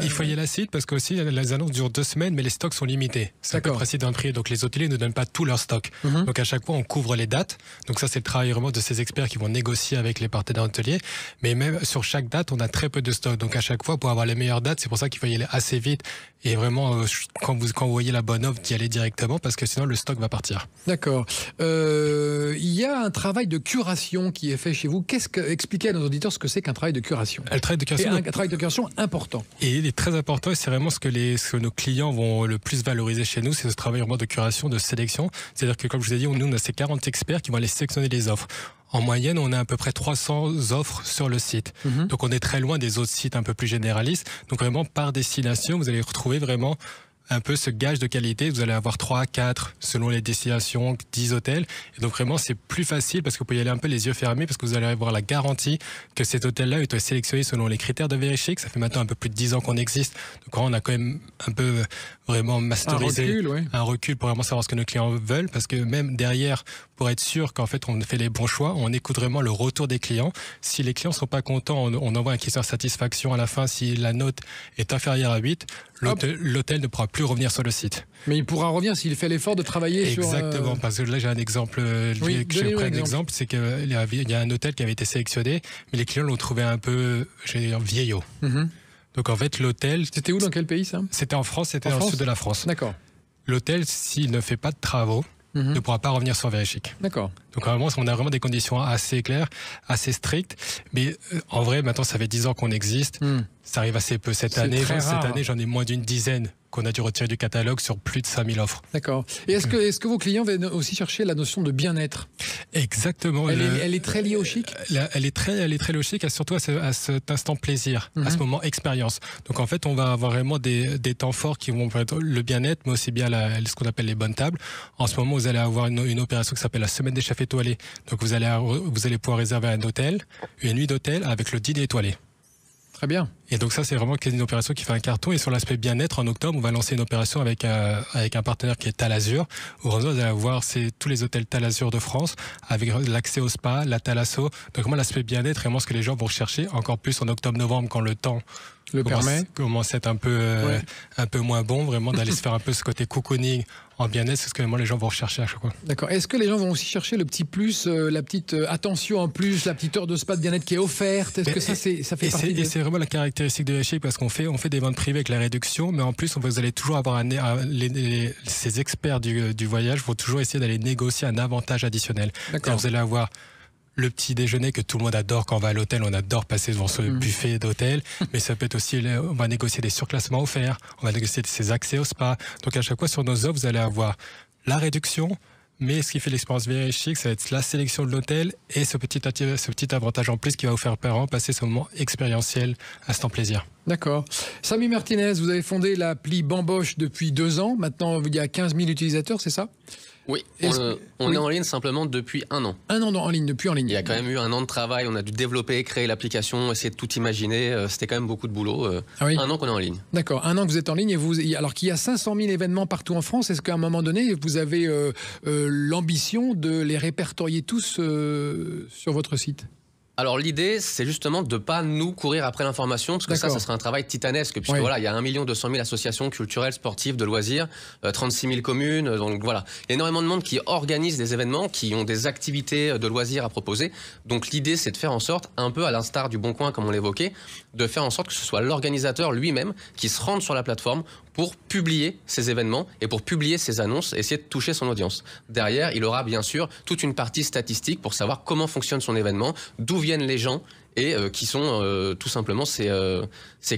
Il faut y aller à la site parce que aussi les annonces durent 2 semaines, mais les stocks sont limités. C'est un peu précis d'un prix. Donc les hôteliers ne donnent pas tout leur stock. Donc à chaque fois, on couvre les dates. Donc ça, c'est le travail vraiment de ces experts qui vont négocier avec les partenaires hôteliers. Mais même sur chaque date, on a très peu de stock. Donc à chaque fois, pour avoir les meilleures dates, c'est pour ça qu'il faut y aller assez vite. Et vraiment, quand vous voyez la bonne offre, d'y aller directement parce que sinon le stock va partir. D'accord. Il y a un travail de curation qui est fait chez vous. Expliquez à nos auditeurs ce que c'est qu'un travail de curation. Un travail de curation important. Et il est très important et c'est vraiment ce que nos clients vont le plus valoriser chez nous, c'est ce travail vraiment de curation, de sélection. C'est-à-dire que comme je vous ai dit, nous on a ces 40 experts qui vont aller sélectionner les offres. En moyenne, on a à peu près 300 offres sur le site. Donc on est très loin des autres sites un peu plus généralistes. Donc vraiment par destination, vous allez retrouver vraiment un peu ce gage de qualité. Vous allez avoir 3, 4, selon les destinations, 10 hôtels. Et donc vraiment, c'est plus facile parce que vous pouvez y aller un peu les yeux fermés parce que vous allez avoir la garantie que cet hôtel-là est sélectionné selon les critères de Verichic. Ça fait maintenant un peu plus de 10 ans qu'on existe. Donc on a quand même un peu vraiment masterisé un recul pour vraiment savoir ce que nos clients veulent parce que même derrière, pour être sûr qu'en fait on fait les bons choix, on écoute vraiment le retour des clients. Si les clients sont pas contents, on envoie un questionnaire de satisfaction à la fin. Si la note est inférieure à 8, l'hôtel ne pourra plus revenir sur le site. Mais il pourra revenir s'il fait l'effort de travailler sur... Exactement, parce que là j'ai un exemple, je prends un exemple, c'est qu'il y a un hôtel qui avait été sélectionné, mais les clients l'ont trouvé un peu, vieillot. Donc en fait l'hôtel... C'était où, dans quel pays ça? C'était en France, c'était dans le sud de la France. D'accord. L'hôtel, s'il ne fait pas de travaux, ne pourra pas revenir sur Verichic. D'accord. Donc vraiment, on a vraiment des conditions assez claires, assez strictes. Mais en vrai, maintenant, ça fait 10 ans qu'on existe. Ça arrive assez peu cette année. Cette année, j'en ai moins d'une dizaine qu'on a dû retirer du catalogue sur plus de 5000 offres. D'accord. Et est-ce que vos clients viennent aussi chercher la notion de bien-être? Exactement. Elle est très liée au chic? Elle est très liée au chic, surtout à cet instant plaisir, à ce moment expérience. Donc en fait, on va avoir vraiment des temps forts qui vont être le bien-être, mais aussi bien ce qu'on appelle les bonnes tables. En ce moment, vous allez avoir une opération qui s'appelle la semaine des chefs étoilés. Donc vous allez pouvoir réserver un hôtel, une nuit d'hôtel avec le dîner étoilé. Très bien. Et donc ça, c'est vraiment une opération qui fait un carton. Et sur l'aspect bien-être, en octobre, on va lancer une opération avec un partenaire qui est Talazur. Où vous allez voir tous les hôtels Talazur de France, avec l'accès au spa, la thalasso. Donc vraiment l'aspect bien-être, vraiment ce que les gens vont rechercher, encore plus en octobre-novembre quand le temps commence à être un peu moins bon, vraiment d'aller se faire un peu ce côté cocooning en bien-être, c'est ce que vraiment les gens vont rechercher à chaque fois. D'accord. Est-ce que les gens vont aussi chercher le petit plus, la petite attention en plus, la petite heure de spa de bien-être qui est offerte? Est-ce que ça fait partie Et c'est vraiment la caractéristique de Verichic, parce qu'on fait des ventes privées avec la réduction, mais en plus vous allez toujours avoir ces experts du voyage vont toujours essayer d'aller négocier un avantage additionnel. Vous allez avoir le petit déjeuner que tout le monde adore quand on va à l'hôtel, on adore passer devant ce buffet d'hôtel, mais ça peut être aussi, on va négocier des surclassements offerts, on va négocier ses accès au spa. Donc à chaque fois sur nos offres, vous allez avoir la réduction, mais ce qui fait l'expérience Verichic, ça va être la sélection de l'hôtel et ce petit avantage en plus qui va vous faire passer ce moment expérientiel, instant plaisir. D'accord. Samy Martinez, vous avez fondé l'appli Bamboche depuis 2 ans. Maintenant, il y a 15 000 utilisateurs, c'est ça? Oui, on est en ligne simplement depuis 1 an. 1 an depuis en ligne. Il y a quand même eu 1 an de travail, on a dû développer, créer l'application, essayer de tout imaginer, c'était quand même beaucoup de boulot. 1 an qu'on est en ligne. D'accord, 1 an que vous êtes en ligne, alors qu'il y a 500 000 événements partout en France, est-ce qu'à un moment donné, vous avez l'ambition de les répertorier tous sur votre site ? Alors l'idée, c'est justement de ne pas nous courir après l'information, parce que ça serait un travail titanesque, puisque voilà, il y a 1 200 000 associations culturelles, sportives, de loisirs, 36 000 communes, donc voilà. Il y a énormément de monde qui organise des événements, qui ont des activités de loisirs à proposer. Donc l'idée, c'est de faire en sorte, un peu à l'instar du Bon Coin, comme on l'évoquait, de faire en sorte que ce soit l'organisateur lui-même qui se rende sur la plateforme pour publier ses événements et pour publier ses annonces et essayer de toucher son audience. Derrière, il aura bien sûr toute une partie statistique pour savoir comment fonctionne son événement, d'où viennent les gens et qui sont tout simplement ses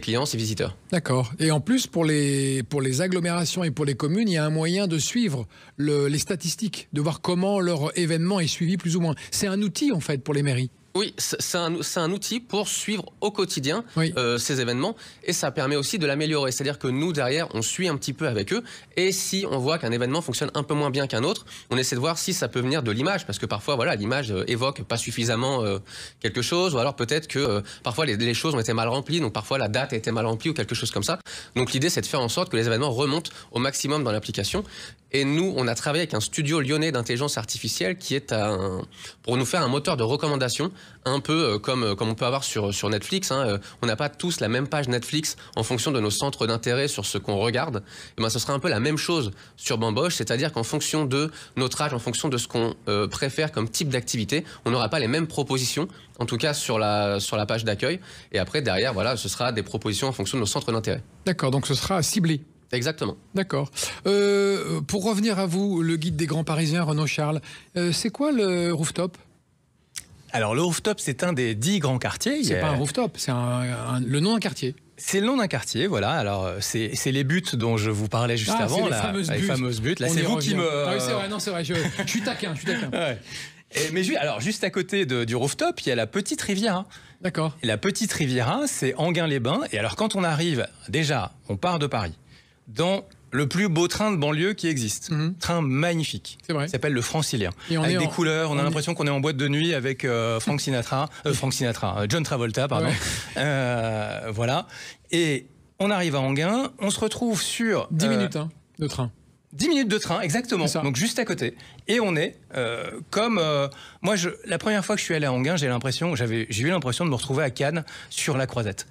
clients, ses visiteurs. D'accord. Et en plus, pour les agglomérations et pour les communes, il y a un moyen de suivre les statistiques, de voir comment leur événement est suivi plus ou moins. C'est un outil en fait pour les mairies. Oui, c'est un outil pour suivre au quotidien ces événements et ça permet aussi de l'améliorer. C'est-à-dire que nous, derrière, on suit un petit peu avec eux et si on voit qu'un événement fonctionne un peu moins bien qu'un autre, on essaie de voir si ça peut venir de l'image parce que parfois, voilà, l'image évoque pas suffisamment quelque chose ou alors peut-être que parfois les choses ont été mal remplies, donc parfois la date a été mal remplie ou quelque chose comme ça. Donc l'idée, c'est de faire en sorte que les événements remontent au maximum dans l'application. Et nous, on a travaillé avec un studio lyonnais d'intelligence artificielle qui est pour nous faire un moteur de recommandation, un peu comme on peut avoir sur Netflix. On n'a pas tous la même page Netflix en fonction de nos centres d'intérêt sur ce qu'on regarde. Et ben, ce sera un peu la même chose sur Bamboche, c'est-à-dire qu'en fonction de notre âge, en fonction de ce qu'on préfère comme type d'activité, on n'aura pas les mêmes propositions, en tout cas sur la page d'accueil. Et après, derrière, voilà, ce sera des propositions en fonction de nos centres d'intérêt. D'accord, donc ce sera ciblé. Exactement. D'accord. Pour revenir à vous, le guide des grands Parisiens, Renaud Charles, c'est quoi le rooftop ? Alors le rooftop, c'est un des 10 grands quartiers. C'est pas un rooftop, c'est le nom d'un quartier. C'est le nom d'un quartier, voilà. Alors c'est les buts dont je vous parlais juste avant, les fameuses buts. Là, c'est vous qui me. Ah oui, c'est vrai, non, c'est vrai. Je suis taquin. Ouais. Mais juste à côté du rooftop, il y a la petite Riviera. D'accord. Et la petite Riviera, c'est Enghien-les-Bains. Et alors quand on arrive, déjà, on part de Paris dans le plus beau train de banlieue qui existe. Train magnifique. C'est vrai. Il s'appelle le Francilien. Avec des couleurs, on a l'impression qu'on est en boîte de nuit avec John Travolta, pardon. Ouais. Voilà. Et on arrive à Enghien, on se retrouve sur... 10 minutes de train. 10 minutes de train, exactement. Donc juste à côté. Et on est comme... moi, la première fois que je suis allé à Enghien, j'ai eu l'impression de me retrouver à Cannes sur la Croisette.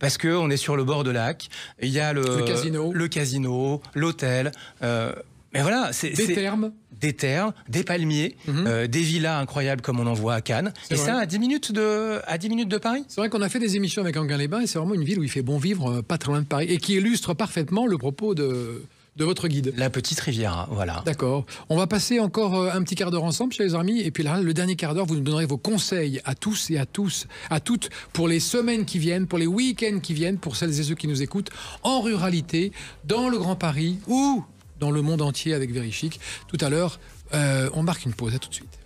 Parce qu'on est sur le bord de lac, il y a le casino, l'hôtel, mais voilà, des thermes, des palmiers, des villas incroyables comme on en voit à Cannes, et ça à 10 minutes de Paris. C'est vrai qu'on a fait des émissions avec Enghien-les-Bains et c'est vraiment une ville où il fait bon vivre, pas très loin de Paris, et qui illustre parfaitement le propos de votre guide. La petite Riviera, voilà. D'accord. On va passer encore un petit quart d'heure ensemble, chers amis. Et puis là, le dernier quart d'heure, vous nous donnerez vos conseils à tous et à toutes, pour les semaines qui viennent, pour les week-ends qui viennent, pour celles et ceux qui nous écoutent, en ruralité, dans le Grand Paris ou dans le monde entier avec Verichic. Tout à l'heure, on marque une pause. À tout de suite.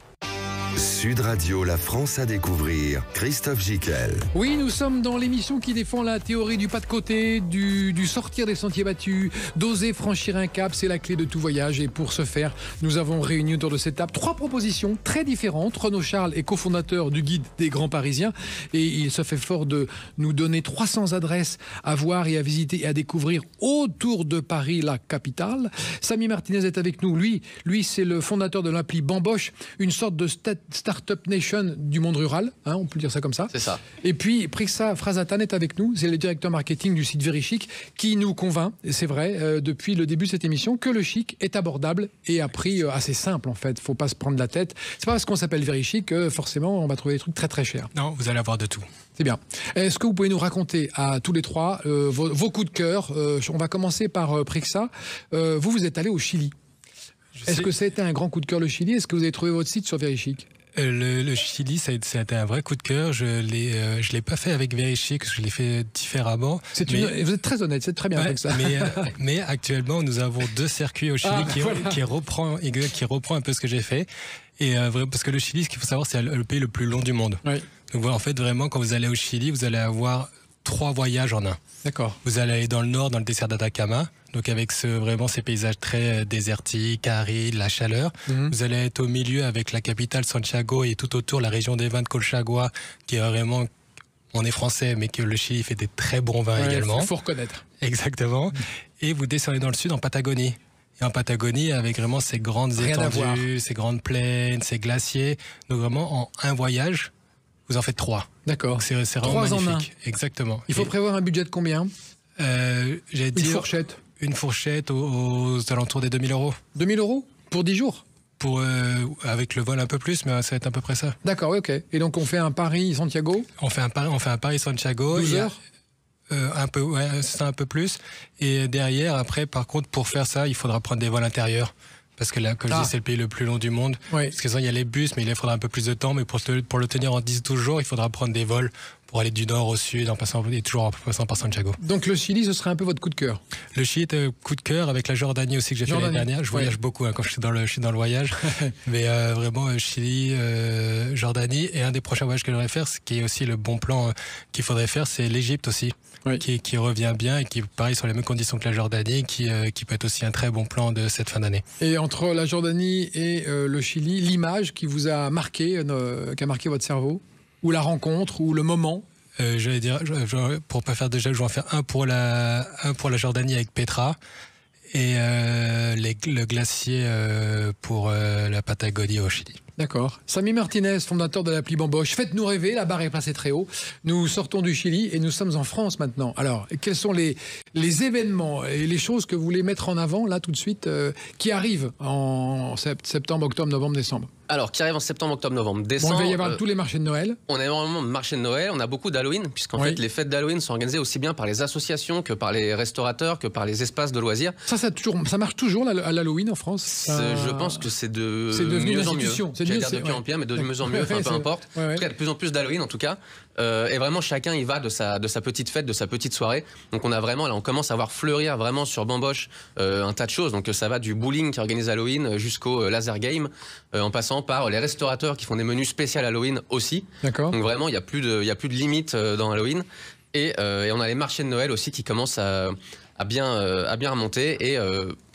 Sud Radio, la France à découvrir, Christophe Gickel. Oui, nous sommes dans l'émission qui défend la théorie du pas de côté, du sortir des sentiers battus, d'oser franchir un cap, c'est la clé de tout voyage. Et pour ce faire, nous avons réuni autour de cette table 3 propositions très différentes. Renaud Charles est cofondateur du Guide des Grands Parisiens et il se fait fort de nous donner 300 adresses à voir et à visiter et à découvrir autour de Paris, la capitale. Samy Martinez est avec nous. Lui c'est le fondateur de l'appli Bamboche, une sorte de Startup Nation du monde rural, hein, on peut dire ça comme ça. C'est ça. Et puis Prixa Frazatan est avec nous, c'est le directeur marketing du site VeryChic, qui nous convainc, et c'est vrai, depuis le début de cette émission, que le chic est abordable et à prix assez simple en fait. Faut pas se prendre la tête. C'est pas parce qu'on s'appelle VeryChic que forcément on va trouver des trucs très très chers. Non, vous allez avoir de tout. C'est bien. Est-ce que vous pouvez nous raconter à tous les trois vos coups de cœur? On va commencer par Prixa. Vous êtes allé au Chili. Est-ce que ça a été un grand coup de cœur le Chili? Est-ce que vous avez trouvé votre site sur VeryChic? Le Chili, ça a été un vrai coup de cœur. Je l'ai pas fait avec VeryChic, je l'ai fait différemment. Vous êtes très honnête, c'est très bien avec ça. Mais actuellement, nous avons 2 circuits au Chili qui reprend un peu ce que j'ai fait. Et parce que le Chili, ce qu'il faut savoir, c'est le pays le plus long du monde. Oui. Donc voilà, en fait, vraiment, quand vous allez au Chili, vous allez avoir 3 voyages en un. D'accord. Vous allez aller dans le nord, dans le désert d'Atacama, donc avec vraiment ces paysages très désertiques, arides, la chaleur. Vous allez être au milieu avec la capitale Santiago et tout autour la région des vins de Colchagua, qui est vraiment, on est français, mais que le Chili fait des très bons vins également. Il faut reconnaître. Exactement. Et vous descendez dans le sud, en Patagonie. Et en Patagonie, avec vraiment ces grandes étendues, ces grandes plaines, ces glaciers. Donc vraiment, en un voyage, vous en faites 3. D'accord. C'est vraiment magnifique. Exactement. Il faut prévoir un budget de combien? Une fourchette. Une fourchette aux alentours des 2000 €. 2000 € pour 10 jours? Avec le vol un peu plus, mais ça va être à peu près ça. D'accord, ok. Et donc on fait un Paris-Santiago? On fait un Paris-Santiago. 12 heures? C'est un peu plus. Et derrière, après, par contre, pour faire ça, il faudra prendre des vols intérieurs. Parce que là, comme je dis, c'est le pays le plus long du monde. Oui. Parce que ça, il y a les bus, mais il faudra un peu plus de temps. Mais pour le tenir en 10-12 jours, il faudra prendre des vols pour aller du nord au sud, toujours en passant par Santiago. Donc le Chili, ce serait un peu votre coup de cœur? Le Chili est un coup de cœur, avec la Jordanie aussi que j'ai fait l'année dernière. Je voyage beaucoup quand je suis dans le voyage. Mais vraiment, Chili, Jordanie. Et un des prochains voyages que j'aimerais faire, ce qui est aussi le bon plan qu'il faudrait faire, c'est l'Égypte aussi. Oui. Qui revient bien et qui, pareil, sur les mêmes conditions que la Jordanie, qui peut être aussi un très bon plan de cette fin d'année. Et entre la Jordanie et le Chili, l'image qui vous a marqué, qui a marqué votre cerveau, ou la rencontre, ou le moment? J'allais dire, pour pas faire déjà, je vais en faire un pour la Jordanie avec Petra, et le glacier pour la Patagonie au Chili. D'accord. Samy Martinez, fondateur de l'appli Bamboche. Faites-nous rêver, la barre est placée très haut. Nous sortons du Chili et nous sommes en France maintenant. Alors, quels sont les événements et les choses que vous voulez mettre en avant, là, tout de suite, qui arrivent en septembre, octobre, novembre, décembre? Alors, qui arrive en septembre, octobre, novembre, décembre. Bon, il va y avoir tous les marchés de Noël. On a énormément de marchés de Noël, on a beaucoup d'Halloween, puisqu'en fait, les fêtes d'Halloween sont organisées aussi bien par les associations que par les restaurateurs, que par les espaces de loisirs. Ça marche toujours à l'Halloween en France? Je pense que c'est devenu mieux une en mieux. institution. J'allais dire de pire en pire, mais de mieux en mieux, peu importe. En tout cas, de plus en plus d'Halloween, en tout cas. Et vraiment, chacun y va de sa petite fête, de sa petite soirée. Donc on a vraiment, là, on commence à voir fleurir vraiment sur Bamboche un tas de choses. Donc ça va du bowling qui organise Halloween jusqu'au laser game, en passant par les restaurateurs qui font des menus spéciaux Halloween aussi. D'accord. Donc vraiment, il y a plus de limite dans Halloween. Et on a les marchés de Noël aussi qui commencent à bien remonter. Et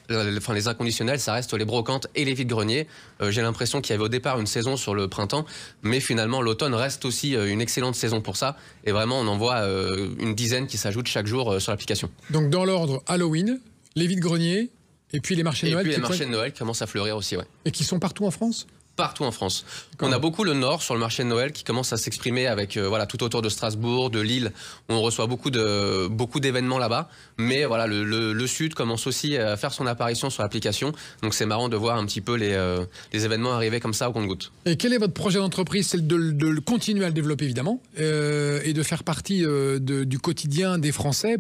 les inconditionnels, ça reste les brocantes et les vides-greniers. J'ai l'impression qu'il y avait au départ une saison sur le printemps, mais finalement l'automne reste aussi une excellente saison pour ça. Et vraiment, on en voit une dizaine qui s'ajoutent chaque jour sur l'application. Donc dans l'ordre, Halloween, les vides-greniers, et puis les marchés de Noël. Et puis les marchés de Noël commencent à fleurir aussi, ouais. Et qui sont partout en France? Partout en France. On a beaucoup le nord sur le marché de Noël qui commence à s'exprimer avec tout autour de Strasbourg, de Lille. On reçoit beaucoup d'événements là-bas. Mais voilà, le sud commence aussi à faire son apparition sur l'application. Donc c'est marrant de voir un petit peu les événements arriver comme ça au compte-gouttes. Et quel est votre projet d'entreprise? C'est de continuer à le développer évidemment et de faire partie du quotidien des Français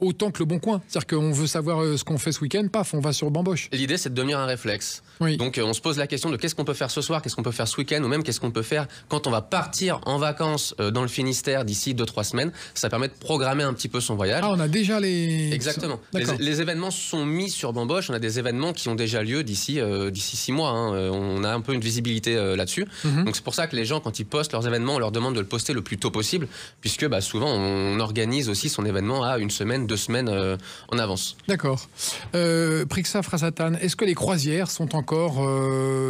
autant que le Bon Coin. C'est-à-dire qu'on veut savoir ce qu'on fait ce week-end, paf, on va sur Bamboche. L'idée c'est de devenir un réflexe. Oui. Donc on se pose la question de qu'est-ce qu'on peut faire ce soir, qu'est-ce qu'on peut faire ce week-end, ou même qu'est-ce qu'on peut faire quand on va partir en vacances dans le Finistère d'ici 2-3 semaines. Ça permet de programmer un petit peu son voyage. Ah, on a déjà les... Exactement. Les événements sont mis sur Bamboche. On a des événements qui ont déjà lieu d'ici 6 mois. On a un peu une visibilité là-dessus. Donc c'est pour ça que les gens, quand ils postent leurs événements, on leur demande de le poster le plus tôt possible, puisque souvent on organise aussi son événement à 1 semaine, 2 semaines en avance. D'accord. Prixa Frasatan, est-ce que les croisières sont encore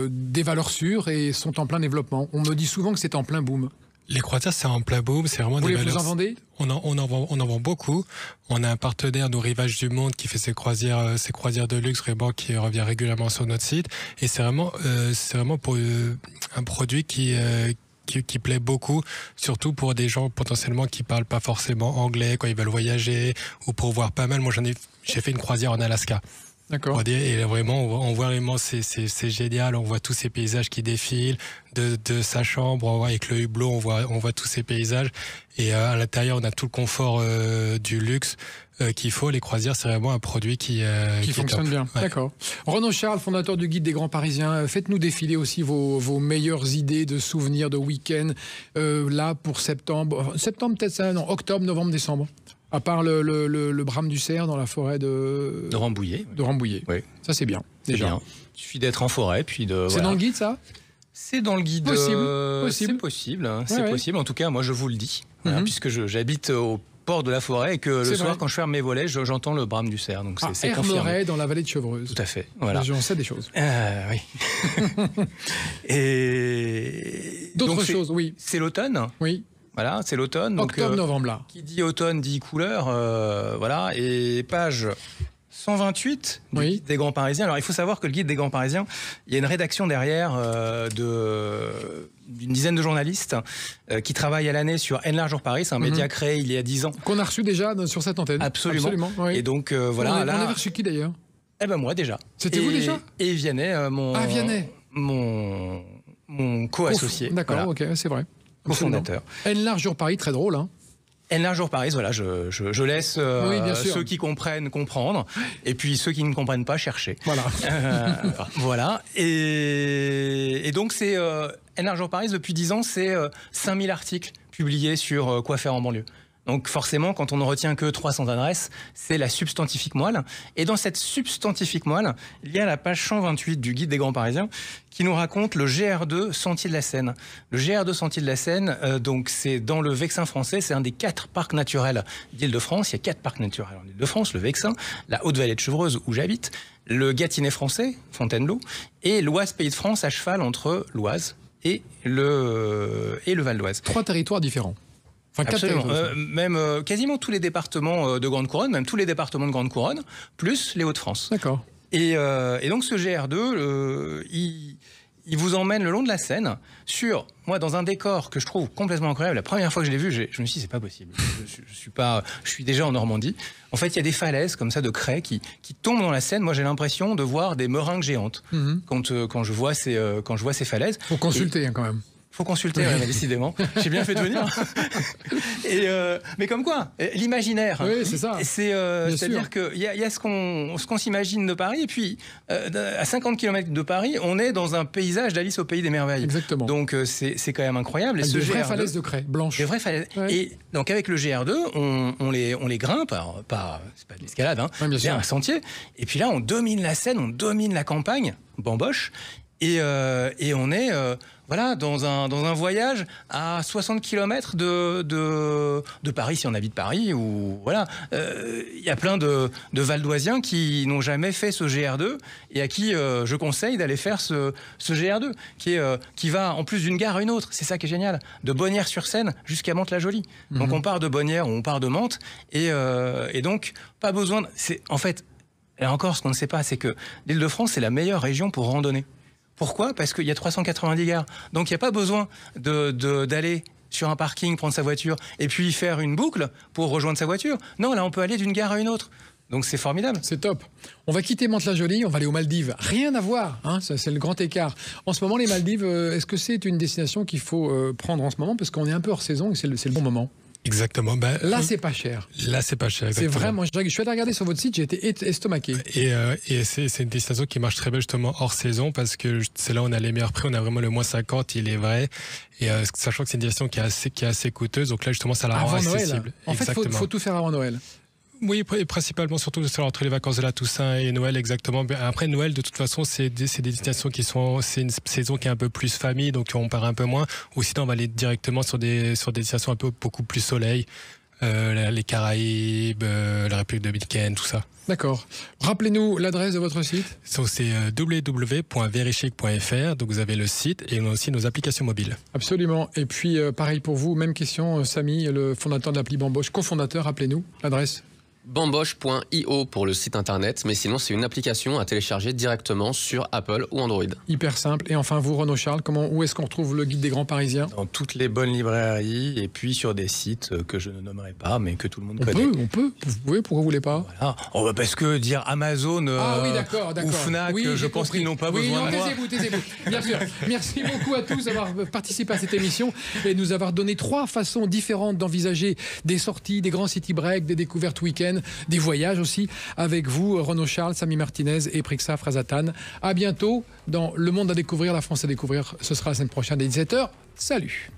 des valeurs sûres et sont en plein développement? On me dit souvent que c'est en plein boom. Les croisières, c'est en plein boom, c'est vraiment des valeurs. Vous en vendez? On en vend beaucoup. On a un partenaire nos Rivages du Monde qui fait ses croisières de luxe vraiment, qui revient régulièrement sur notre site. Et c'est vraiment pour un produit qui plaît beaucoup, surtout pour des gens potentiellement qui parlent pas forcément anglais quand ils veulent voyager, ou pour voir pas mal. Moi, j'ai fait une croisière en Alaska. D'accord. Et vraiment, on voit vraiment, c'est génial. On voit tous ces paysages qui défilent de sa chambre. On voit avec le hublot, on voit tous ces paysages. Et à l'intérieur, on a tout le confort du luxe qu'il faut. Les croisières, c'est vraiment un produit qui fonctionne bien. Ouais. D'accord. Renaud Charles, fondateur du Guide des Grands Parisiens, faites-nous défiler aussi vos meilleures idées de souvenirs de week-end là pour septembre. Septembre peut-être ça, non, octobre, novembre, décembre. À part le brame du cerf dans la forêt de Rambouillet. De Rambouillet. Oui. Ça, c'est bien. Déjà. Bien. Il suffit d'être en forêt. Puis c'est dans le guide, ça? C'est dans le guide. Possible. C'est possible. C'est possible. En tout cas, moi, je vous le dis. Puisque j'habite au port de la forêt et que le soir, quand je ferme mes volets, j'entends le brame du cerf. Donc c'est confirmé. dans la vallée de Chevreuse. Tout à fait. Voilà. J'en sais des choses. Oui. Et d'autres choses, oui. C'est l'automne. Oui. Voilà, c'est l'automne. Octobre-novembre, là. Qui dit automne dit couleur. Voilà. Et page 128 du Guide des Grands Parisiens. Alors, il faut savoir que le Guide des Grands Parisiens, il y a une rédaction derrière d'une dizaine de journalistes qui travaillent à l'année sur Enlarge Jour Paris. C'est un média créé il y a 10 ans. Qu'on a reçu déjà sur cette antenne. Absolument. Oui. Et donc, voilà. On avait reçu qui, d'ailleurs? Eh ben, moi, déjà. C'était vous, déjà? Et Vianney, mon co-associé. D'accord, voilà. ok, c'est vrai. Co-fondateur. Enlarge Jour Paris, très drôle, hein. Enlarge Jour Paris, voilà, je laisse ceux qui comprennent comprendre, et puis ceux qui ne comprennent pas chercher. Voilà. Voilà. Et donc c'est Enlarge Jour Paris, depuis 10 ans, c'est 5000 articles publiés sur quoi faire en banlieue. Donc forcément, quand on ne retient que 300 adresses, c'est la substantifique moelle. Et dans cette substantifique moelle, il y a la page 128 du Guide des Grands Parisiens qui nous raconte le GR2 Sentier de la Seine. Le GR2 Sentier de la Seine, donc c'est dans le Vexin français, c'est un des 4 parcs naturels d'Île-de-France. Il y a 4 parcs naturels en Île-de-France, le Vexin, la Haute-Vallée de Chevreuse où j'habite, le Gâtinais français, Fontainebleau, et l'Oise Pays de France à cheval entre l'Oise et le Val d'Oise. 3 territoires différents. Enfin, absolument. Même quasiment tous les départements de Grande Couronne, même tous les départements de Grande Couronne, plus les Hauts-de-France. D'accord. Et donc ce GR2, il vous emmène le long de la Seine moi, dans un décor que je trouve complètement incroyable. La première fois que je l'ai vu, je me suis dit, c'est pas possible. Je suis déjà en Normandie. En fait, il y a des falaises comme ça de craie qui tombent dans la Seine. Moi, j'ai l'impression de voir des meringues géantes quand je vois ces falaises. Faut consulter quand même. Faut consulter, décidément. J'ai bien fait de venir. Mais comme quoi, l'imaginaire. Oui, c'est ça. C'est-à-dire qu'il y a ce qu'on s'imagine de Paris, et puis à 50 km de Paris, on est dans un paysage d'Alice au Pays des Merveilles. Exactement. Donc c'est quand même incroyable. Avec des vraies falaises de craie blanches. Des vraies falaises. Ouais. Et donc avec le GR2, on les grimpe. C'est pas de l'escalade, c'est un sentier. Et puis là, on domine la Seine, on domine la campagne, Bamboche, et on est dans un voyage à 60 km de Paris, si on habite Paris, ou voilà. Il y a plein de Valdoisiens qui n'ont jamais fait ce GR2 et à qui je conseille d'aller faire ce GR2 qui va en plus d'une gare à une autre. C'est ça qui est génial, de Bonnières-sur-Seine jusqu'à Mantes-la-Jolie. Donc on part de Bonnières ou on part de Mantes et donc pas besoin en fait, là encore, ce qu'on ne sait pas, c'est que l'Île-de-France, c'est la meilleure région pour randonner. Pourquoi ? Parce qu'il y a 390 gares. Donc il n'y a pas besoin d'aller sur un parking, prendre sa voiture et puis faire une boucle pour rejoindre sa voiture. Non, là on peut aller d'une gare à une autre. Donc c'est formidable. C'est top. On va quitter Mantes-la-Jolie, on va aller aux Maldives. Rien à voir, c'est le grand écart. En ce moment, les Maldives, est-ce que c'est une destination qu'il faut prendre en ce moment ? Parce qu'on est un peu hors saison et c'est le bon moment. Exactement. Là, c'est pas cher. Là, c'est pas cher. C'est vraiment. Je suis allé regarder sur votre site, j'ai été estomaqué. Et c'est une destination qui marche très bien justement hors saison parce que c'est là où on a les meilleurs prix. On a vraiment le moins 50, il est vrai. Et sachant que c'est une destination qui est assez coûteuse, donc là justement ça la rend accessible. En fait, il faut tout faire avant Noël. Oui, principalement, surtout entre les vacances de la Toussaint et Noël, exactement. Après Noël, de toute façon, c'est des destinations c'est une saison qui est un peu plus famille, donc on part un peu moins. Ou sinon, on va aller directement sur des destinations un peu beaucoup plus soleil, les Caraïbes, la République dominicaine, tout ça. D'accord. Rappelez-nous l'adresse de votre site. C'est www.verychic.fr. Donc vous avez le site et on a aussi nos applications mobiles. Absolument. Et puis pareil pour vous, même question, Samy, le fondateur de l'appli Bamboche, cofondateur, rappelez-nous l'adresse. Bamboche.io pour le site internet, mais sinon c'est une application à télécharger directement sur Apple ou Android. Hyper simple. Et enfin vous, Renaud Charles, où est-ce qu'on retrouve le guide des grands Parisiens? Dans toutes les bonnes librairies et puis sur des sites que je ne nommerai pas, mais que tout le monde connaît. On peut. Vous pouvez, pourquoi vous voulez pas? Voilà. Parce que dire Amazon oui, d'accord. ou Fnac, oui, je pense qu'ils n'ont pas besoin de moi. Taisez-vous. Bien sûr. Merci beaucoup à tous d'avoir participé à cette émission et nous avoir donné 3 façons différentes d'envisager des sorties, des grands city breaks, des découvertes week-end, des voyages aussi avec vous, Renaud Charles, Samy Martinez et Prixa Frazatan. À bientôt dans Le Monde à découvrir, la France à découvrir. Ce sera la semaine prochaine à 17h. Salut.